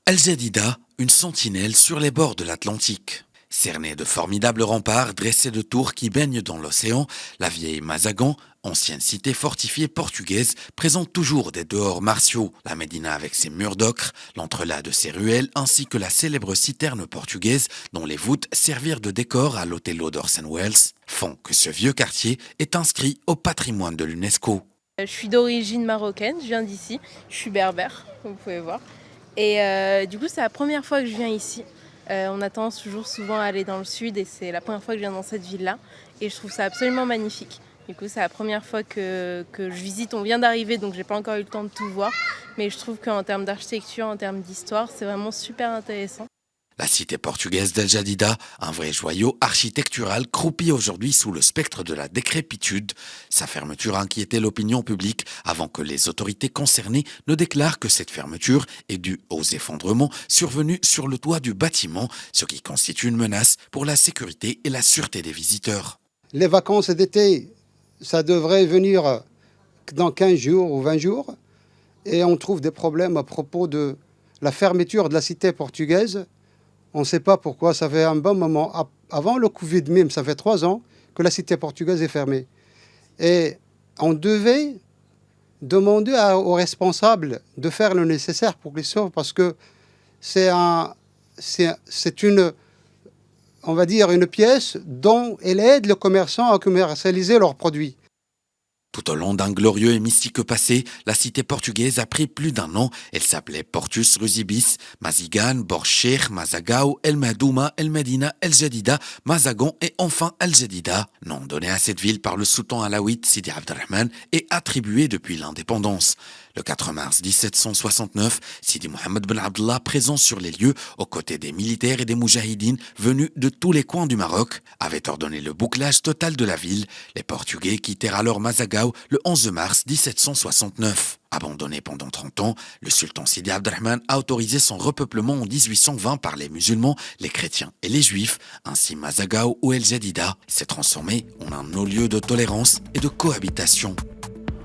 Al Jadida, une sentinelle sur les bords de l'Atlantique. Cernée de formidables remparts dressés de tours qui baignent dans l'océan, la vieille Mazagan, ancienne cité fortifiée portugaise, présente toujours des dehors martiaux. La Médina avec ses murs d'ocre, l'entrelac de ses ruelles, ainsi que la célèbre citerne portugaise dont les voûtes servirent de décor à l'Othello d'Orson Welles, font que ce vieux quartier est inscrit au patrimoine de l'UNESCO. Je suis d'origine marocaine, je viens d'ici, je suis berbère, comme vous pouvez voir. Et du coup, c'est la première fois que je viens ici. On a tendance toujours souvent à aller dans le sud et c'est la première fois que je viens dans cette ville-là. Et je trouve ça absolument magnifique. Du coup, c'est la première fois que je visite. On vient d'arriver, donc j'ai pas encore eu le temps de tout voir. Mais je trouve qu'en termes d'architecture, en termes d'histoire, c'est vraiment super intéressant. La cité portugaise d'El Jadida, un vrai joyau architectural, croupit aujourd'hui sous le spectre de la décrépitude. Sa fermeture a inquiété l'opinion publique avant que les autorités concernées ne déclarent que cette fermeture est due aux effondrements survenus sur le toit du bâtiment, ce qui constitue une menace pour la sécurité et la sûreté des visiteurs. Les vacances d'été, ça devrait venir dans 15 jours ou 20 jours. Et on trouve des problèmes à propos de la fermeture de la cité portugaise. On ne sait pas pourquoi, ça fait un bon moment. Avant le Covid même, ça fait 3 ans que la cité portugaise est fermée. Et on devait demander aux responsables de faire le nécessaire pour les sauver parce que c'est une, on va dire, une pièce dont elle aide les commerçants à commercialiser leurs produits. Tout au long d'un glorieux et mystique passé, la cité portugaise a pris plus d'un nom. Elle s'appelait Portus Rusibis, Mazigan, Borcher, Mazagao, El Madouma, El Medina, El Jadida, Mazagon et enfin El Jadida. Nom donné à cette ville par le sultan alaouite Sidi Abdelrahman et attribué depuis l'indépendance. Le 4 mars 1769, Sidi Mohammed Ben Abdallah, présent sur les lieux, aux côtés des militaires et des moujahidines venus de tous les coins du Maroc, avait ordonné le bouclage total de la ville. Les Portugais quittèrent alors Mazagao le 11 mars 1769. Abandonné pendant 30 ans, le sultan Sidi Abdelrahman a autorisé son repeuplement en 1820 par les musulmans, les chrétiens et les juifs. Ainsi Mazagao ou El Jadida s'est transformé en un haut lieu de tolérance et de cohabitation.